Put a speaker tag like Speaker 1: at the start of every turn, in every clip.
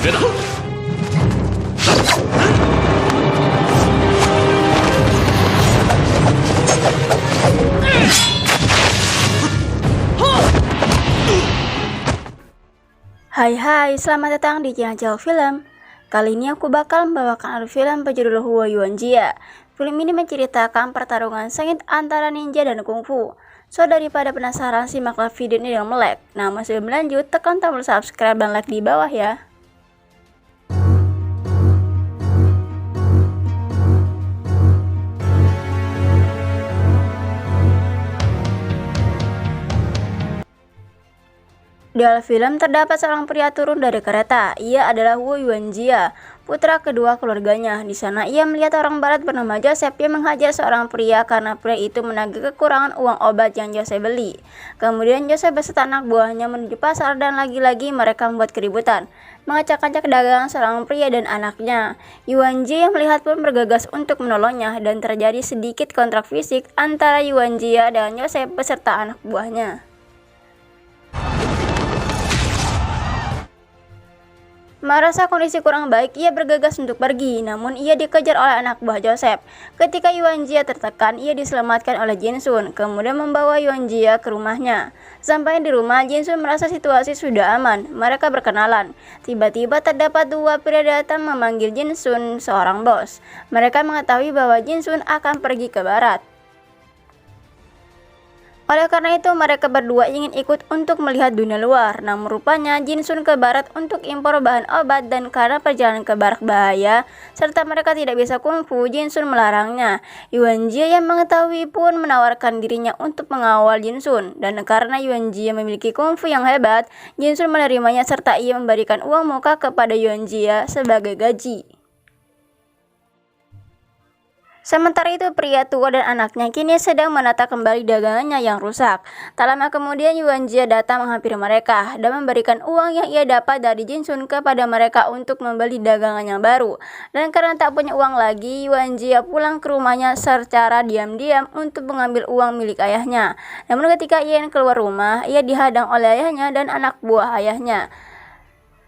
Speaker 1: 觉得。
Speaker 2: Hai, selamat datang di channel Jauh Film. Kali ini aku bakal membawakan alur film berjudul Huo Yuanjia. Film ini menceritakan pertarungan sengit antara ninja dan kungfu. So, daripada penasaran, simaklah video ini dengan melek. Nah, sebelum lanjut, tekan tombol subscribe dan like di bawah ya. Di awal film terdapat seorang pria turun dari kereta. Ia adalah Huo Yuanjia, putra kedua keluarganya. Di sana ia melihat orang barat bernama Joseph yang menghajar seorang pria karena pria itu menagih kekurangan uang obat yang Joseph beli. Kemudian Joseph beserta anak buahnya menuju pasar dan lagi-lagi mereka membuat keributan, mengacak-acak dagangan seorang pria dan anaknya. Yuanjia yang melihat pun bergegas untuk menolongnya dan terjadi sedikit kontrak fisik antara Yuanjia dan Joseph beserta anak buahnya. Merasa kondisi kurang baik, ia bergegas untuk pergi, namun ia dikejar oleh anak buah Joseph. Ketika Yuanjia tertekan, ia diselamatkan oleh Jinsun, kemudian membawa Yuanjia ke rumahnya. Sampai di rumah, Jinsun merasa situasi sudah aman. Mereka berkenalan. Tiba-tiba terdapat dua pria datang memanggil Jinsun, seorang bos. Mereka mengetahui bahwa Jinsun akan pergi ke barat. Oleh karena itu, mereka berdua ingin ikut untuk melihat dunia luar. Namun rupanya Jinsun ke barat untuk impor bahan obat, dan karena perjalanan ke barat bahaya, serta mereka tidak bisa kungfu, Jinsun melarangnya. Yuanjia yang mengetahui pun menawarkan dirinya untuk mengawal Jinsun. Dan karena Yuanjia memiliki kungfu yang hebat, Jinsun menerimanya serta ia memberikan uang muka kepada Yuanjia sebagai gaji. Sementara itu, pria tua dan anaknya kini sedang menata kembali dagangannya yang rusak. Tak lama kemudian Yuanjia datang menghampiri mereka dan memberikan uang yang ia dapat dari Jinsun kepada mereka untuk membeli dagangan yang baru. Dan karena tak punya uang lagi, Yuanjia pulang ke rumahnya secara diam-diam untuk mengambil uang milik ayahnya. Namun ketika ia keluar rumah, ia dihadang oleh ayahnya dan anak buah ayahnya.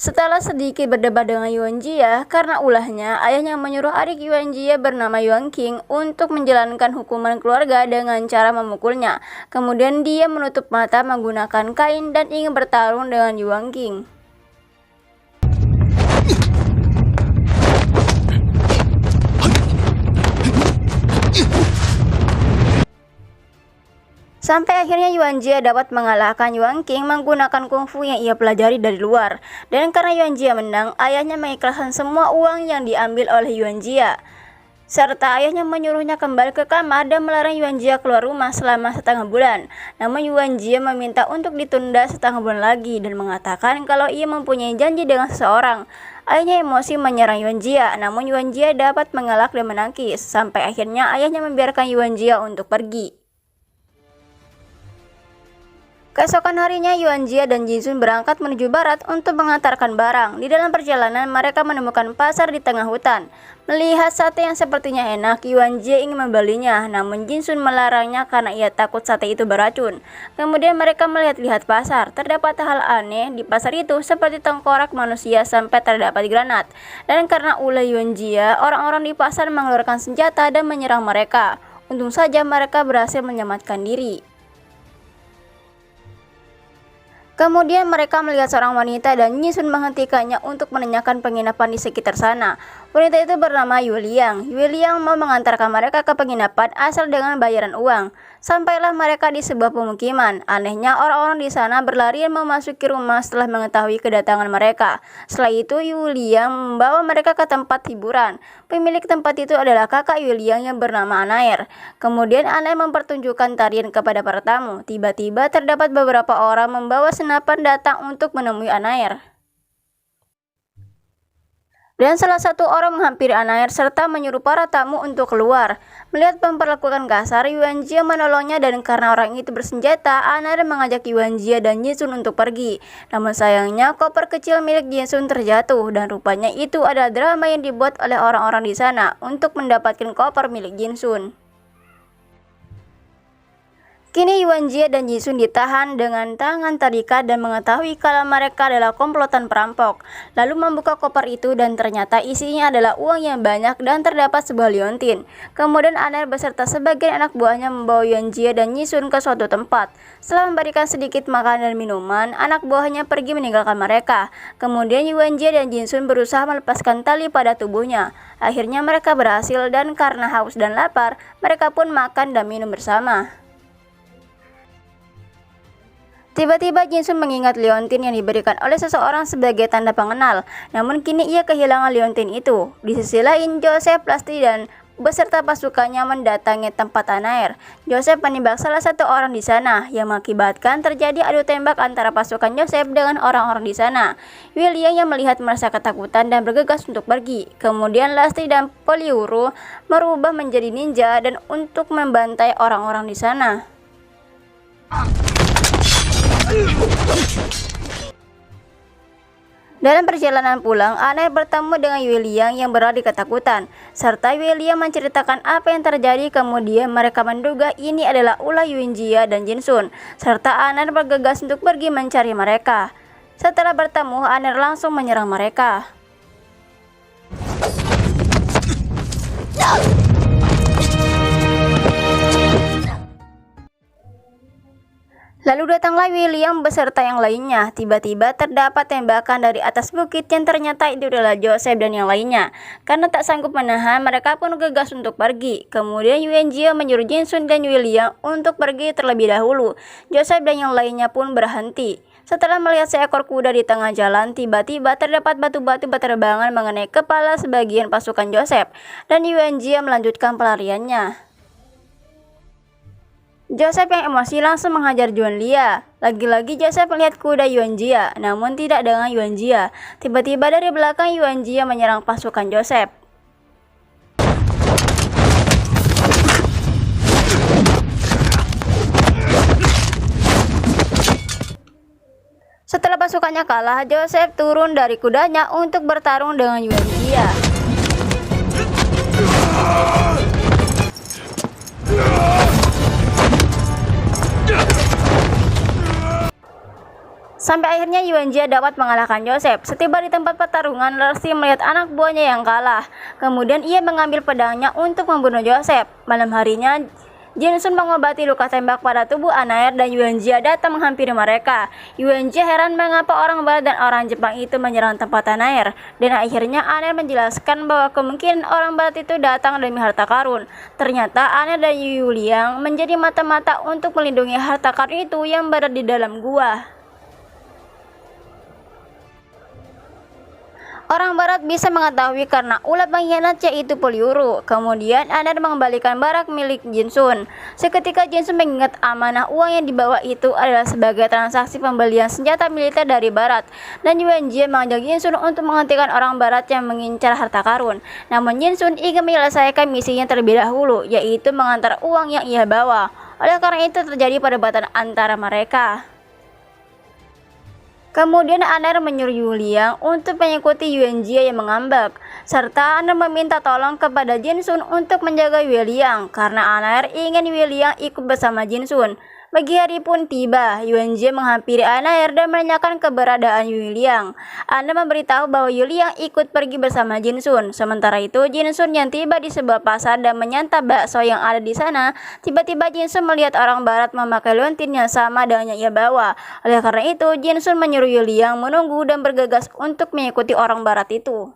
Speaker 2: Setelah sedikit berdebat dengan Yuanjia karena ulahnya, ayahnya menyuruh adik Yuanjia bernama Yuan King untuk menjalankan hukuman keluarga dengan cara memukulnya. Kemudian dia menutup mata menggunakan kain dan ingin bertarung dengan Yuan King. Sampai akhirnya Yuanjia dapat mengalahkan Yuan King menggunakan kungfu yang ia pelajari dari luar. Dan karena Yuanjia menang, ayahnya mengikhlaskan semua uang yang diambil oleh Yuanjia. Serta ayahnya menyuruhnya kembali ke kamar dan melarang Yuanjia keluar rumah selama setengah bulan. Namun Yuanjia meminta untuk ditunda setengah bulan lagi dan mengatakan kalau ia mempunyai janji dengan seseorang. Ayahnya emosi menyerang Yuanjia, namun Yuanjia dapat mengelak dan menangkis. Sampai akhirnya ayahnya membiarkan Yuanjia untuk pergi. Keesokan harinya, Yuanjia dan Jinsun berangkat menuju barat untuk mengantarkan barang. Di dalam perjalanan, mereka menemukan pasar di tengah hutan. Melihat sate yang sepertinya enak, Yuanjia ingin membelinya, namun Jinsun melarangnya karena ia takut sate itu beracun. Kemudian mereka melihat-lihat pasar. Terdapat hal aneh di pasar itu, seperti tengkorak manusia sampai terdapat granat. Dan karena ulah Yuanjia, orang-orang di pasar mengeluarkan senjata dan menyerang mereka. Untung saja mereka berhasil menyelamatkan diri. Kemudian mereka melihat seorang wanita dan Jinsun menghentikannya untuk menanyakan penginapan di sekitar sana. Wanita itu bernama Yue Liang. Yue Liang mau mengantarkan mereka ke penginapan asal dengan bayaran uang. Sampailah mereka di sebuah pemukiman. Anehnya orang-orang di sana berlarian memasuki rumah setelah mengetahui kedatangan mereka. Setelah itu Yue Liang membawa mereka ke tempat hiburan. Pemilik tempat itu adalah kakak Yue Liang yang bernama Anair. Kemudian Anair mempertunjukkan tarian kepada para tamu. Tiba-tiba terdapat beberapa orang membawa senapan datang untuk menemui Anair. Dan salah satu orang menghampiri Anair serta menyuruh para tamu untuk keluar. Melihat memperlakukan kasar, Yuanjia menolongnya dan karena orang itu bersenjata, Anair mengajak Yuanjia dan Jinsun untuk pergi. Namun sayangnya koper kecil milik Jinsun terjatuh dan rupanya itu adalah drama yang dibuat oleh orang-orang di sana untuk mendapatkan koper milik Jinsun. Kini Yuan Jie dan Jin Sun ditahan dengan tangan terikat dan mengetahui kalau mereka adalah komplotan perampok. Lalu membuka koper itu dan ternyata isinya adalah uang yang banyak dan terdapat sebuah liontin. Kemudian Anair beserta sebagian anak buahnya membawa Yuan Jie dan Jin Sun ke suatu tempat. Setelah memberikan sedikit makanan dan minuman, anak buahnya pergi meninggalkan mereka. Kemudian Yuan Jie dan Jin Sun berusaha melepaskan tali pada tubuhnya. Akhirnya mereka berhasil dan karena haus dan lapar, mereka pun makan dan minum bersama. Tiba-tiba Jin Sun mengingat liontin yang diberikan oleh seseorang sebagai tanda pengenal. Namun kini ia kehilangan liontin itu. Di sisi lain, Joseph, Lasty dan beserta pasukannya mendatangi tempat Anair. Joseph menembak salah satu orang di sana yang mengakibatkan terjadi adu tembak antara pasukan Joseph dengan orang-orang di sana. William yang melihat merasa ketakutan dan bergegas untuk pergi. Kemudian Lasty dan Poliuru merubah menjadi ninja dan untuk membantai orang-orang di sana. Dalam perjalanan pulang, Anair bertemu dengan William yang berlari ketakutan, serta William menceritakan apa yang terjadi. Kemudian mereka menduga ini adalah ulah Yuan Jie dan Jin Sun, serta Anair bergegas untuk pergi mencari mereka. Setelah bertemu, Anair langsung menyerang mereka. Lalu datanglah William beserta yang lainnya. Tiba-tiba terdapat tembakan dari atas bukit yang ternyata itu adalah Joseph dan yang lainnya. Karena tak sanggup menahan, mereka pun gegas untuk pergi. Kemudian Yuan Jie menyuruh Jin Sun dan William untuk pergi terlebih dahulu. Joseph dan yang lainnya pun berhenti. Setelah melihat seekor kuda di tengah jalan, tiba-tiba terdapat batu-batu berterbangan mengenai kepala sebagian pasukan Joseph. Dan Yuan Jie melanjutkan pelariannya. Joseph yang emosi langsung menghajar Juan Lia. Lagi-lagi Joseph melihat kuda Yuan Jie, namun tidak dengan Yuan Jie. Tiba-tiba dari belakang Yuan Jie menyerang pasukan Joseph. Setelah pasukannya kalah, Joseph turun dari kudanya untuk bertarung dengan Yuan Jie. Sampai akhirnya Yuan Jie dapat mengalahkan Joseph. Setiba di tempat pertarungan, Lasty melihat anak buahnya yang kalah. Kemudian ia mengambil pedangnya untuk membunuh Joseph. Malam harinya, Jin Sun mengobati luka tembak pada tubuh Anair dan Yuan Jie datang menghampiri mereka. Yuan Jie heran mengapa orang Barat dan orang Jepang itu menyerang tempat Anair. Dan akhirnya Anair menjelaskan bahwa kemungkinan orang Barat itu datang demi harta karun. Ternyata Anair dan Yu Liang menjadi mata-mata untuk melindungi harta karun itu yang berada di dalam gua. Orang Barat bisa mengetahui karena ulah pengkhianat yaitu Poliuru. Kemudian Anair mengembalikan barak milik Jin Sun. Seketika Jin Sun mengingat amanah uang yang dibawa itu adalah sebagai transaksi pembelian senjata militer dari Barat. Dan Yuan Jie mengajak Jin Sun untuk menghentikan orang Barat yang mengincar harta karun. Namun Jin Sun ingin menyelesaikan misinya terlebih dahulu, yaitu mengantar uang yang ia bawa. Oleh karena itu terjadi perdebatan antara mereka. Kemudian Anair menyuruh Yu Liang untuk mengikuti Yuan Jie yang mengambek, serta Anair meminta tolong kepada Jin Sun untuk menjaga Yu Liang karena Anair ingin Yu Liang ikut bersama Jin Sun. Pagi hari pun tiba, Yuan Jie menghampiri Anair dan menanyakan keberadaan Yu Liang. Anair memberitahu bahwa Yu Liang ikut pergi bersama Jin Sun. Sementara itu, Jin Sun yang tiba di sebuah pasar dan menyantap bakso yang ada di sana, tiba-tiba Jin Sun melihat orang Barat memakai liontin yang sama dengan yang ia bawa. Oleh karena itu, Jin Sun menyuruh Yu Liang menunggu dan bergegas untuk mengikuti orang Barat itu.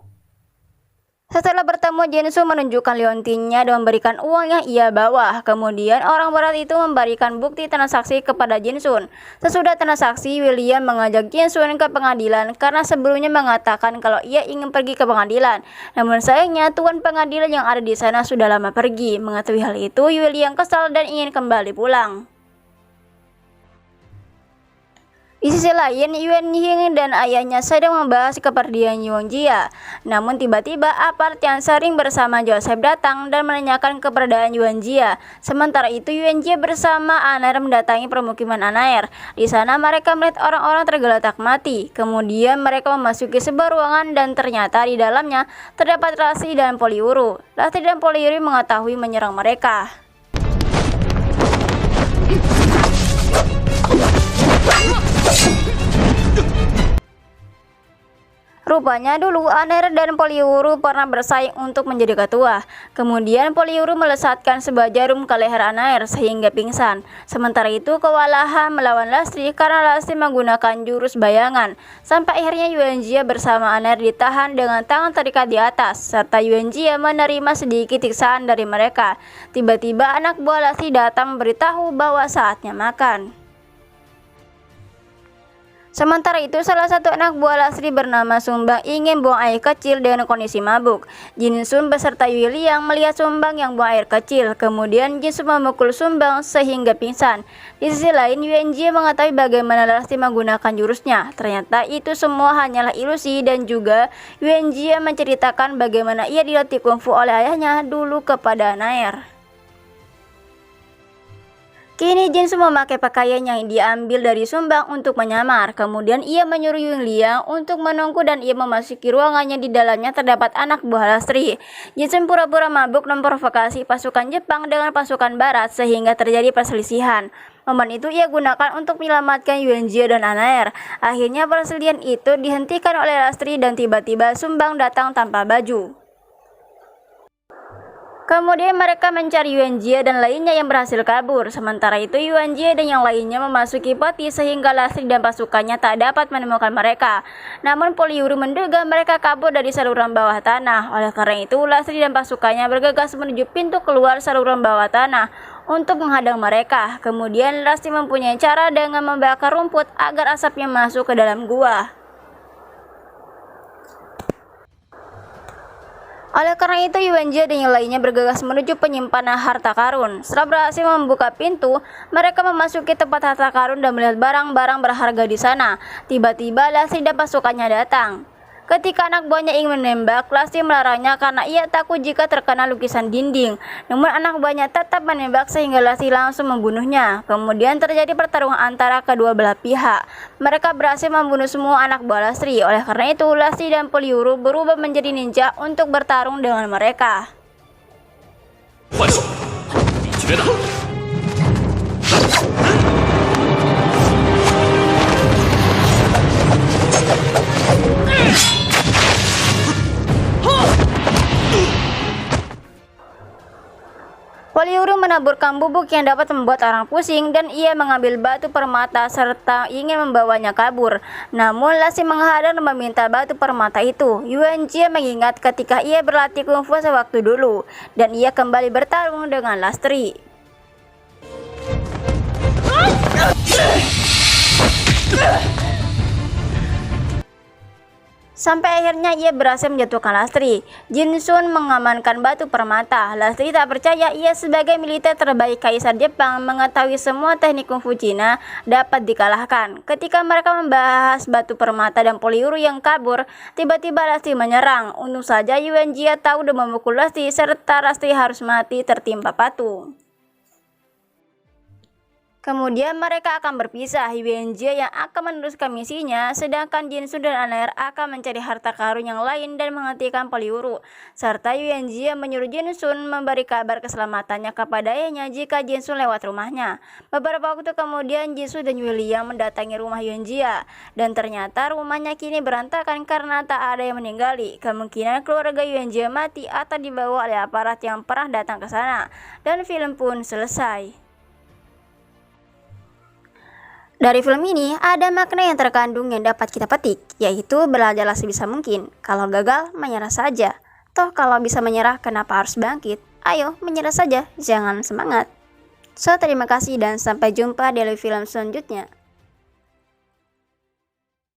Speaker 2: Setelah bertemu, Jin Sun menunjukkan liontinnya dan memberikan uang yang ia bawa. Kemudian orang Barat itu memberikan bukti transaksi kepada Jin Sun. Sesudah transaksi, William mengajak Jin Sun ke pengadilan karena sebelumnya mengatakan kalau ia ingin pergi ke pengadilan. Namun sayangnya tuan pengadilan yang ada di sana sudah lama pergi. Mengetahui hal itu, William kesal dan ingin kembali pulang. Di sisi lain, Yuan Ying dan ayahnya sedang membahas kepergian Yuan Jie. Namun tiba-tiba apart yang sering bersama Joseph datang dan menanyakan keberadaan Yuan Jie. Sementara itu Yuan Jie bersama Anair mendatangi permukiman Anair. Di sana mereka melihat orang-orang tergeletak mati. Kemudian mereka memasuki sebuah ruangan dan ternyata di dalamnya terdapat Lasty dan Poliuru. Lasty dan Poliuru mengetahui menyerang mereka. Rupanya dulu Aner dan Poliwuru pernah bersaing untuk menjadi ketua. Kemudian Poliwuru melesatkan sebuah jarum ke leher Aner sehingga pingsan. Sementara itu kewalahan melawan Lastri karena Lastri menggunakan jurus bayangan. Sampai akhirnya Yuanjia bersama Aner ditahan dengan tangan terikat di atas, serta Yuanjia menerima sedikit siksaan dari mereka. Tiba-tiba anak buah Lastri datang memberitahu bahwa saatnya makan. Sementara itu, salah satu anak buah Lastri bernama Sumbang ingin buang air kecil dengan kondisi mabuk. Jinsun beserta Yue Liang melihat Sumbang yang buang air kecil. Kemudian Jinsun memukul Sumbang sehingga pingsan. Di sisi lain, Yuanjia mengetahui bagaimana Lastri menggunakan jurusnya. Ternyata itu semua hanyalah ilusi, dan juga Yuanjia menceritakan bagaimana ia dilatih kungfu oleh ayahnya dulu kepada Nair. Kini Jinsun memakai pakaian yang diambil dari Sumbang untuk menyamar. Kemudian ia menyuruh Yue Liang untuk menunggu dan ia memasuki ruangannya. Di dalamnya terdapat anak buah Lastri. Jinsun pura-pura mabuk memprovokasi pasukan Jepang dengan pasukan Barat sehingga terjadi perselisihan. Momen itu ia gunakan untuk menyelamatkan Yuanjia dan Anaer. Akhirnya perselisihan itu dihentikan oleh Lastri dan tiba-tiba Sumbang datang tanpa baju. Kemudian mereka mencari Yuanjia dan lainnya yang berhasil kabur. Sementara itu Yuanjia dan yang lainnya memasuki peti sehingga Lastri dan pasukannya tak dapat menemukan mereka. Namun Poliwuru menduga mereka kabur dari saluran bawah tanah. Oleh karena itu Lastri dan pasukannya bergegas menuju pintu keluar saluran bawah tanah untuk menghadang mereka. Kemudian Lastri mempunyai cara dengan membakar rumput agar asapnya masuk ke dalam gua. Oleh karena itu Yuanjia dan yang lainnya bergegas menuju penyimpanan harta karun. Setelah berhasil membuka pintu, mereka memasuki tempat harta karun dan melihat barang-barang berharga di sana. Tiba-tiba Lastri dan pasukannya datang. Ketika anak buahnya ingin menembak, Lastri melarangnya karena ia takut jika terkena lukisan dinding. Namun anak buahnya tetap menembak sehingga Lastri langsung membunuhnya. Kemudian terjadi pertarungan antara kedua belah pihak. Mereka berhasil membunuh semua anak buah Lastri. Oleh karena itu Lastri dan Poliwuru berubah menjadi ninja untuk bertarung dengan mereka. Poliwuru menaburkan bubuk yang dapat membuat orang pusing dan ia mengambil batu permata serta ingin membawanya kabur. Namun Lastri menghadang dan meminta batu permata itu. Yuanjia mengingat ketika ia berlatih kungfu sewaktu dulu dan ia kembali bertarung dengan Lastri. Sampai akhirnya ia berhasil menjatuhkan Lastri. Jinsun mengamankan batu permata. Lastri tak percaya ia sebagai militer terbaik Kaisar Jepang mengetahui semua teknik kungfu Cina dapat dikalahkan. Ketika mereka membahas batu permata dan Poliwuru yang kabur, tiba-tiba Lastri menyerang. Untung saja Yuanjia tahu dan memukul Lastri serta Lastri harus mati tertimpa patung. Kemudian mereka akan berpisah. Yuanjia yang akan meneruskan misinya, sedangkan Jinsun dan Anaer akan mencari harta karun yang lain dan menghentikan Poliwuru. Serta Yuanjia menyuruh Jinsun memberi kabar keselamatannya kepada ayahnya jika Jinsun lewat rumahnya. Beberapa waktu kemudian Jinsun dan Yue Liang mendatangi rumah Yuanjia, dan ternyata rumahnya kini berantakan karena tak ada yang meninggali. Kemungkinan keluarga Yuanjia mati atau dibawa oleh aparat yang pernah datang ke sana. Dan film pun selesai. Dari film ini ada makna yang terkandung yang dapat kita petik, yaitu belajarlah sebisa mungkin. Kalau gagal, menyerah saja. Toh kalau bisa menyerah, kenapa harus bangkit? Ayo, menyerah saja, jangan semangat. So, terima kasih dan sampai jumpa di film selanjutnya.